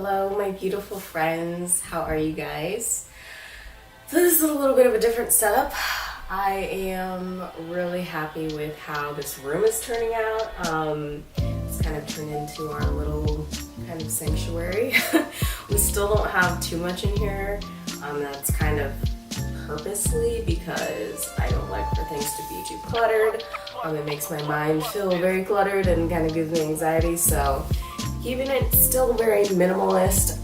Hello, my beautiful friends. How are you guys? So this is a little bit of a different setup. I am really happy with how this room is turning out. It's kind of turned into our little kind of sanctuary. We still don't have too much in here. That's kind of purposely because I don't like for things to be too cluttered. It makes my mind feel very cluttered and kind of gives me anxiety. So keeping it still very minimalist,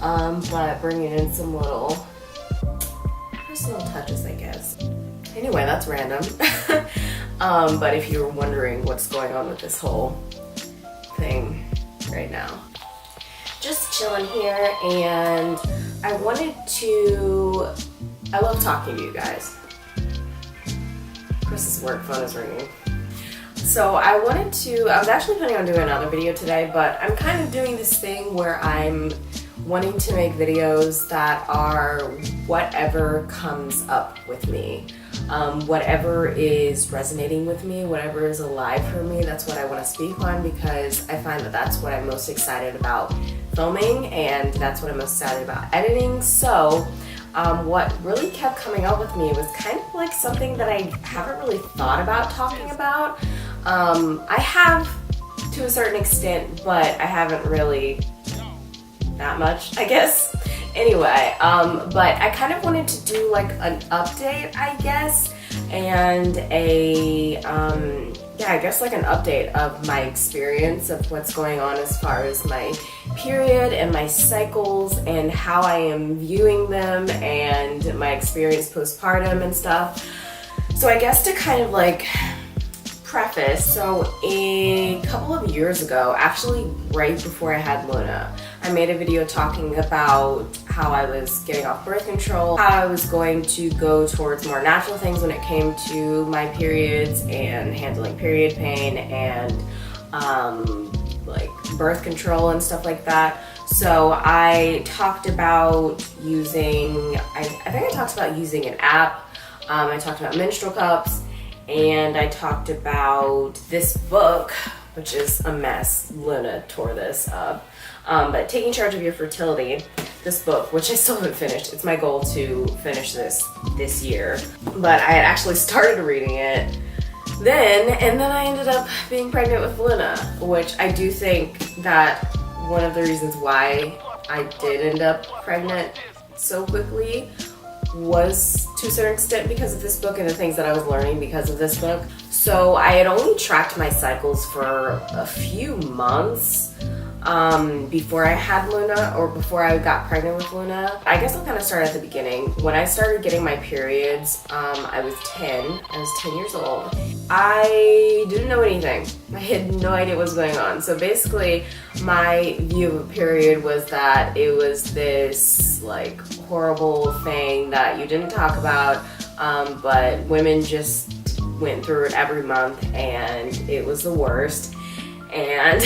but bringing in some little personal touches, I guess. Anyway, that's random. But if you're wondering what's going on with this whole thing right now, just chilling here, and I love talking to you guys. Chris's work phone is ringing. So I was actually planning on doing another video today, but I'm kind of doing this thing where I'm wanting to make videos that are whatever comes up with me. Whatever is resonating with me, whatever is alive for me, that's what I want to speak on, because I find that that's what I'm most excited about filming, and that's what I'm most excited about editing. So what really kept coming up with me was kind of like something that I haven't really thought about talking about. I have to a certain extent, but I haven't really that much, I guess. Anyway, but I kind of wanted to do like an update, I guess, and I guess like an update of my experience of what's going on as far as my period and my cycles and how I am viewing them and my experience postpartum and stuff. So I guess to kind of like preface, so a couple of years ago, actually right before I had Luna, I made a video talking about how I was getting off birth control, how I was going to go towards more natural things when it came to my periods and handling period pain and like birth control and stuff like that. So I talked about using, I think I talked about using an app. I talked about menstrual cups, and I talked about this book, which is a mess. Luna tore this up. But Taking Charge of Your Fertility, this book, which I still haven't finished. It's my goal to finish this year. But I had actually started reading it then, and then I ended up being pregnant with Luna, which I do think that one of the reasons why I did end up pregnant so quickly was to a certain extent because of this book and the things that I was learning because of this book. So I had only tracked my cycles for a few months before I had Luna, or before I got pregnant with Luna. I guess I'll kind of start at the beginning. When I started getting my periods, I was 10 years old. I didn't know anything. I had no idea what was going on. So basically my view of a period was that it was this like horrible thing that you didn't talk about, but women just went through it every month and it was the worst, and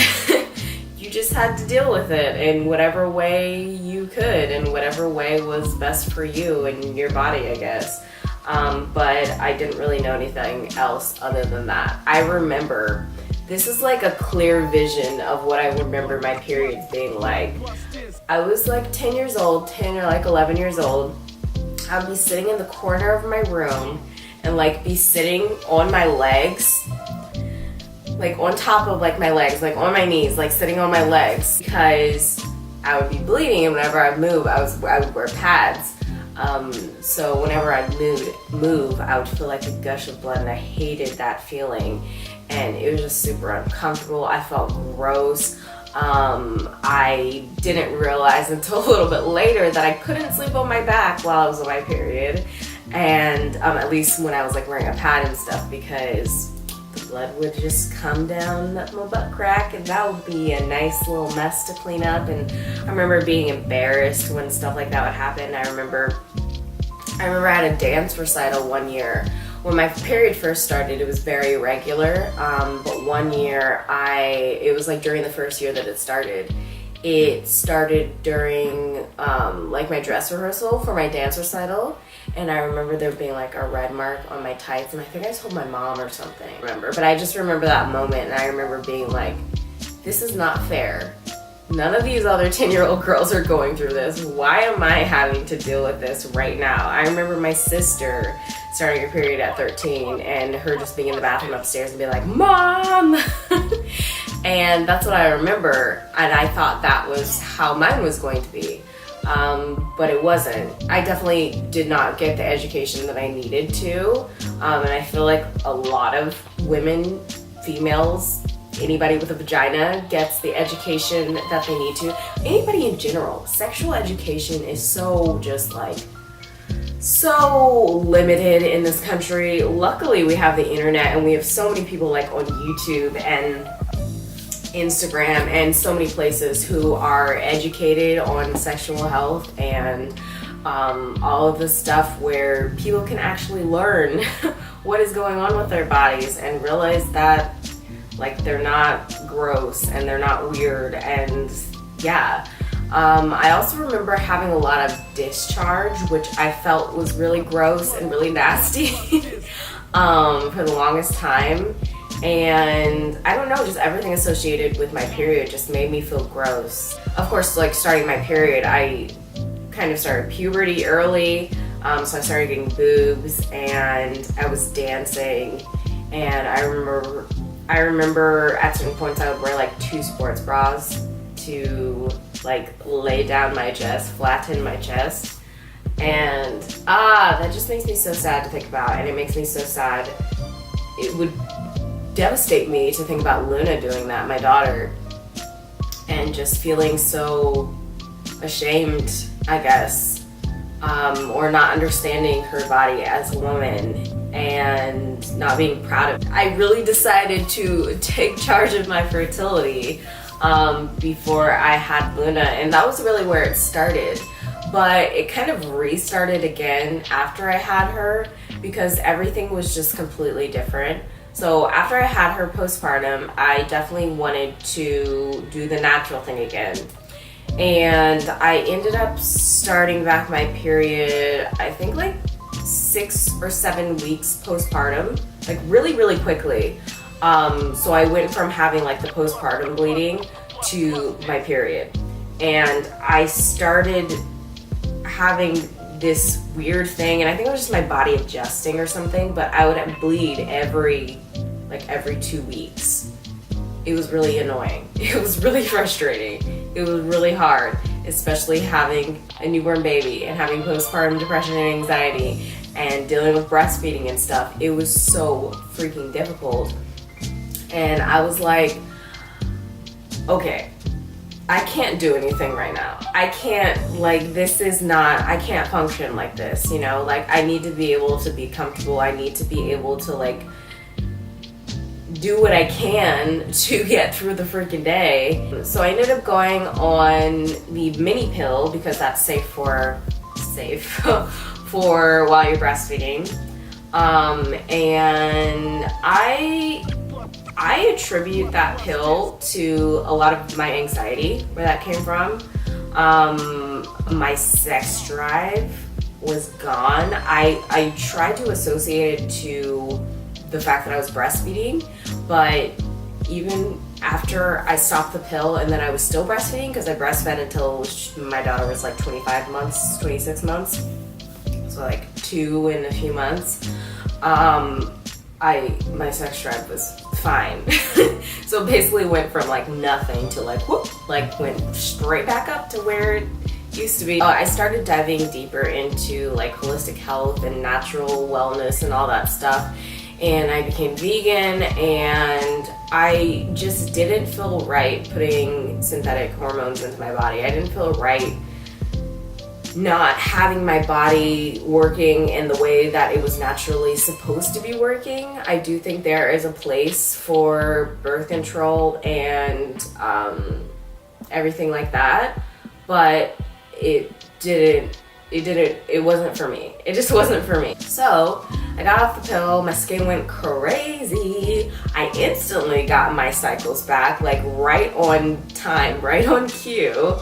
you just had to deal with it in whatever way you could and whatever way was best for you and your body, I guess. But I didn't really know anything else other than that. I remember, this is like a clear vision of what I remember my periods being like. I was like 10 years old, 10 or like 11 years old. I'd be sitting in the corner of my room and like be sitting on my legs, like on top of like my legs, like on my knees, like sitting on my legs, because I would be bleeding, and whenever I'd move, I would wear pads. So whenever I'd move, I would feel like a gush of blood, and I hated that feeling, and it was just super uncomfortable. I felt gross. I didn't realize until a little bit later that I couldn't sleep on my back while I was on my period, and at least when I was like wearing a pad and stuff, because the blood would just come down my butt crack, and that would be a nice little mess to clean up. And I remember being embarrassed when stuff like that would happen. I remember I had a dance recital one year. When my period first started, it was very irregular, but one year it was like during the first year that it started. It started during like my dress rehearsal for my dance recital, and I remember there being like a red mark on my tights, and I think I told my mom or something, but I just remember that moment, and I remember being like, this is not fair. none of these other 10-year-old girls are going through this. Why am I having to deal with this right now? I remember my sister starting her period at 13 and her just being in the bathroom upstairs and being like, Mom! And that's what I remember, and I thought that was how mine was going to be. But it wasn't. I definitely did not get the education that I needed to, and I feel like a lot of women, females, anybody with a vagina gets the education that they need to. Anybody in general, sexual education is so just like, so limited in this country. Luckily we have the internet and we have so many people like on YouTube and Instagram and so many places who are educated on sexual health and all of this stuff where people can actually learn what is going on with their bodies and realize that like they're not gross and they're not weird. And yeah, I also remember having a lot of discharge, which I felt was really gross and really nasty for the longest time. And I don't know, just everything associated with my period just made me feel gross. Of course, like starting my period, I kind of started puberty early, so I started getting boobs and I was dancing, and I remember at certain points I would wear like 2 sports bras to like lay down my chest, flatten my chest, and that just makes me so sad to think about, and it makes me so sad. It would devastate me to think about Luna doing that, my daughter, and just feeling so ashamed, I guess, or not understanding her body as a woman and not being proud of it. I really decided to take charge of my fertility before I had Luna, and that was really where it started. But it kind of restarted again after I had her because everything was just completely different. So after I had her postpartum, I definitely wanted to do the natural thing again. And I ended up starting back my period, I think like 6 or 7 weeks postpartum, like really, really quickly. So I went from having like the postpartum bleeding to my period. And I started having this weird thing, and I think it was just my body adjusting or something, but I would bleed every 2 weeks. It was really annoying. It was really frustrating. It was really hard, especially having a newborn baby and having postpartum depression and anxiety and dealing with breastfeeding and stuff. It was so freaking difficult. And I was like, okay, I can't do anything right now. I can't, like, I can't function like this, you know? Like, I need to be able to be comfortable. I need to be able to, like, do what I can to get through the freaking day. So I ended up going on the mini pill because that's safe for while you're breastfeeding. And I attribute that pill to a lot of my anxiety, where that came from. My sex drive was gone. I tried to associate it to the fact that I was breastfeeding, but even after I stopped the pill and then I was still breastfeeding, because I breastfed until my daughter was like 26 months, so like 2 in a few months, my sex drive was fine. So basically went from like nothing to like whoop, like went straight back up to where it used to be. I started diving deeper into like holistic health and natural wellness and all that stuff, and I became vegan, and I just didn't feel right putting synthetic hormones into my body. I didn't feel right not having my body working in the way that it was naturally supposed to be working. I do think there is a place for birth control and everything like that, but it wasn't for me. It just wasn't for me. So I got off the pill, my skin went crazy. I instantly got my cycles back, like right on time, right on cue.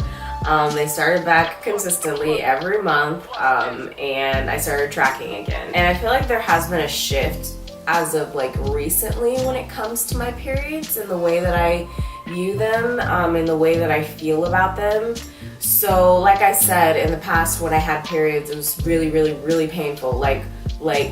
They started back consistently every month, and I started tracking again. And I feel like there has been a shift as of like recently when it comes to my periods and the way that I view them and the way that I feel about them. So like I said, in the past when I had periods, it was really painful. Like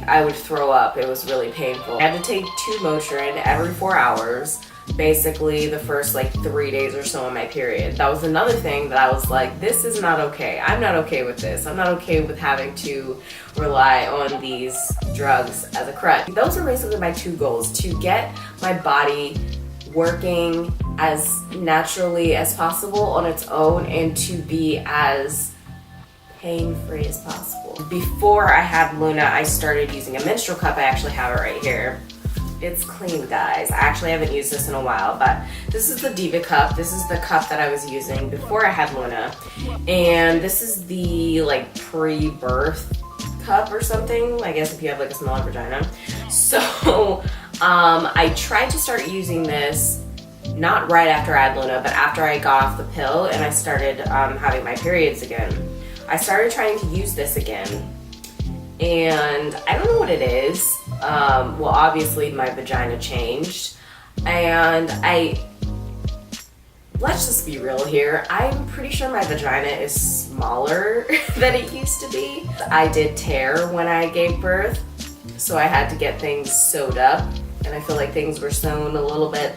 I would throw up. It was really painful. I had to take 2 Motrin every 4 hours, basically the first like 3 days or so of my period. That was another thing that I was like, this is not okay. I'm not okay with this. I'm not okay with having to rely on these drugs as a crutch. Those are basically my 2 goals: to get my body working as naturally as possible on its own, and to be as pain-free as possible. Before I had Luna, I started using a menstrual cup. I actually have it right here. It's clean, guys. I actually haven't used this in a while, but this is the Diva cup. This is the cup that I was using before I had Luna. And this is the like pre-birth cup or something, I guess, if you have like a smaller vagina. So I tried to start using this not right after I had Luna, but after I got off the pill and I started having my periods again. I started trying to use this again, and I don't know what it is. Well, obviously my vagina changed, and let's just be real here. I'm pretty sure my vagina is smaller than it used to be. I did tear when I gave birth, so I had to get things sewed up, and I feel like things were sewn a little bit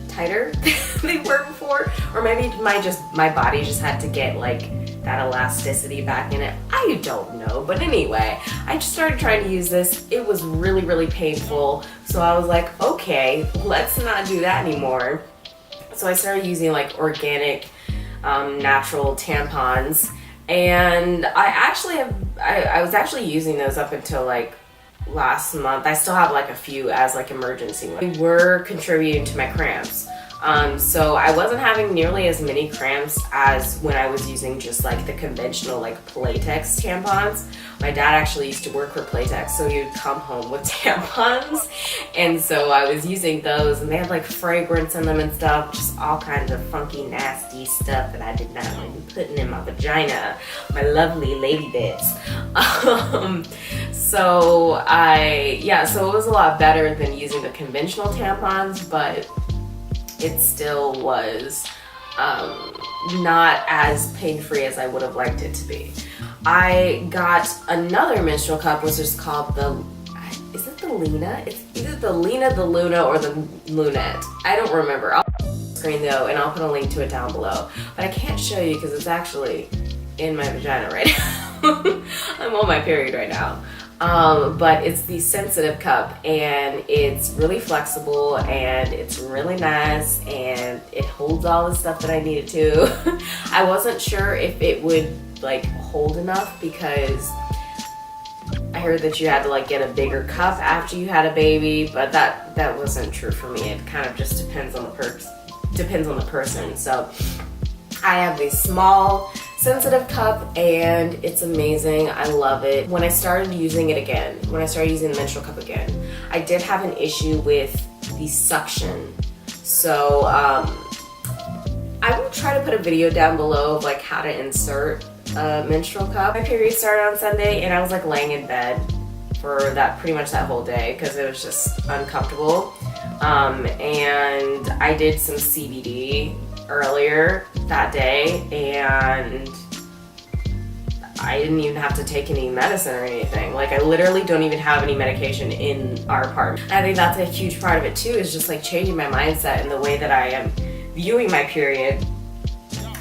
tighter than they were before, or maybe my body just had to get like that elasticity back in it. I don't know, but anyway, I just started trying to use this. It was really painful, so I was like, okay, let's not do that anymore. So I started using like organic, natural tampons, and I was actually using those up until like last month. I still have like a few as like emergency ones. They were contributing to my cramps. So I wasn't having nearly as many cramps as when I was using just like the conventional like Playtex tampons. My dad actually used to work for Playtex, so he would come home with tampons, and so I was using those, and they had like fragrance in them and stuff, just all kinds of funky nasty stuff that I did not want to be putting in my vagina, my lovely lady bits. So it was a lot better than using the conventional tampons, but it still was not as pain-free as I would have liked it to be. I got another menstrual cup, which is called is it the Lena? It's either the Lena, the Luna, or the Lunette. I don't remember. I'll put it on the screen though, and I'll put a link to it down below. But I can't show you because it's actually in my vagina right now. I'm on my period right now. But it's the sensitive cup, and it's really flexible, and it's really nice, and it holds all the stuff that I needed to. I wasn't sure if it would like hold enough, because I heard that you had to like get a bigger cup after you had a baby, but that wasn't true for me. It kind of just depends on the person. So I have a small sensitive cup, and it's amazing. I love it. When I started using it again, when I started using the menstrual cup again, I did have an issue with the suction. So I will try to put a video down below of like how to insert a menstrual cup. My period started on Sunday, and I was like laying in bed for pretty much that whole day because it was just uncomfortable. And I did some CBD earlier that day, and I didn't even have to take any medicine or anything. Like, I literally don't even have any medication in our apartment. I think that's a huge part of it too, is just like changing my mindset and the way that I am viewing my period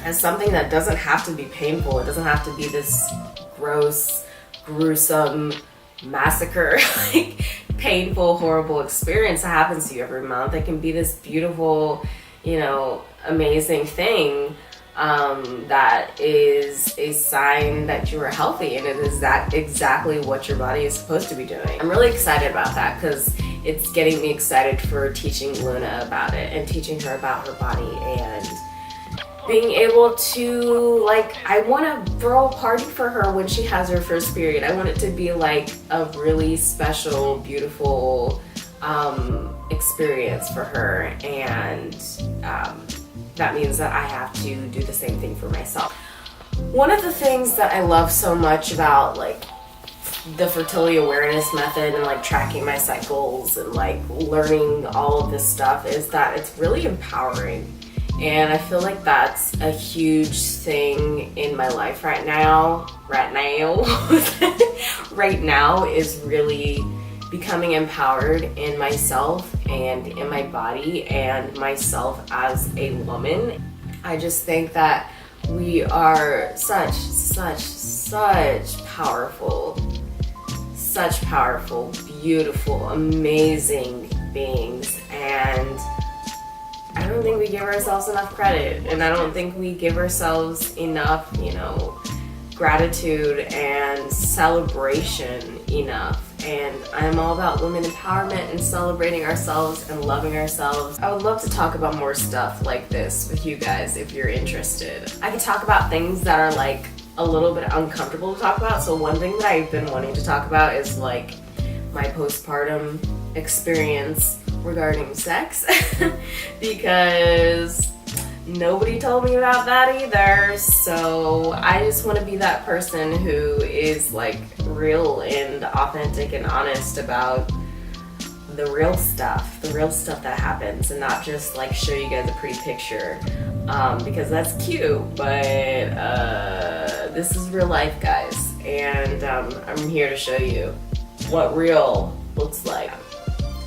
as something that doesn't have to be painful. It doesn't have to be this gross, gruesome massacre, like painful, horrible experience that happens to you every month. It can be this beautiful, amazing thing that is a sign that you are healthy, and it is that exactly what your body is supposed to be doing. I'm really excited about that because it's getting me excited for teaching Luna about it and teaching her about her body, and being able to, I want to throw a party for her when she has her first period. I want it to be like a really special, beautiful experience for her, and that means that I have to do the same thing for myself. One of the things that I love so much about the fertility awareness method and like tracking my cycles and like learning all of this stuff is that it's really empowering. And I feel like that's a huge thing in my life right now. Right now is really becoming empowered in myself and in my body and myself as a woman. I just think that we are such powerful, beautiful, amazing beings, and I don't think we give ourselves enough credit, and I don't think we give ourselves enough, gratitude and celebration enough. And I'm all about women empowerment and celebrating ourselves and loving ourselves. I would love to talk about more stuff like this with you guys if you're interested. I can talk about things that are like a little bit uncomfortable to talk about. So one thing that I've been wanting to talk about is like my postpartum experience regarding sex because nobody told me about that either. So I just want to be that person who is like real and authentic and honest about the real stuff that happens, and not just like show you guys a pretty picture because that's cute, but this is real life, guys, and I'm here to show you what real looks like.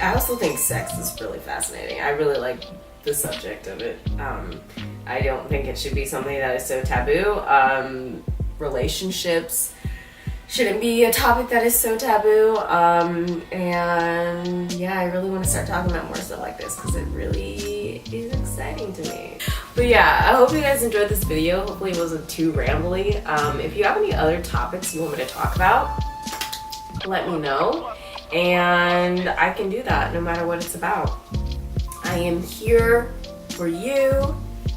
I also think sex is really fascinating. I really like the subject of it. I don't think it should be something that is so taboo. Relationships shouldn't be a topic that is so taboo. And yeah, I really want to start talking about more stuff like this because it really is exciting to me. But yeah, I hope you guys enjoyed this video. Hopefully it wasn't too rambly. If you have any other topics you want me to talk about, let me know. And I can do that no matter what it's about. I am here for you,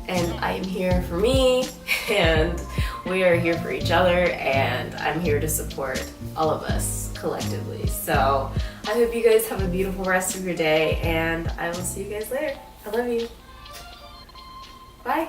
and I am here for me, and we are here for each other, and I'm here to support all of us collectively. So I hope you guys have a beautiful rest of your day, and I will see you guys later. I love you. Bye.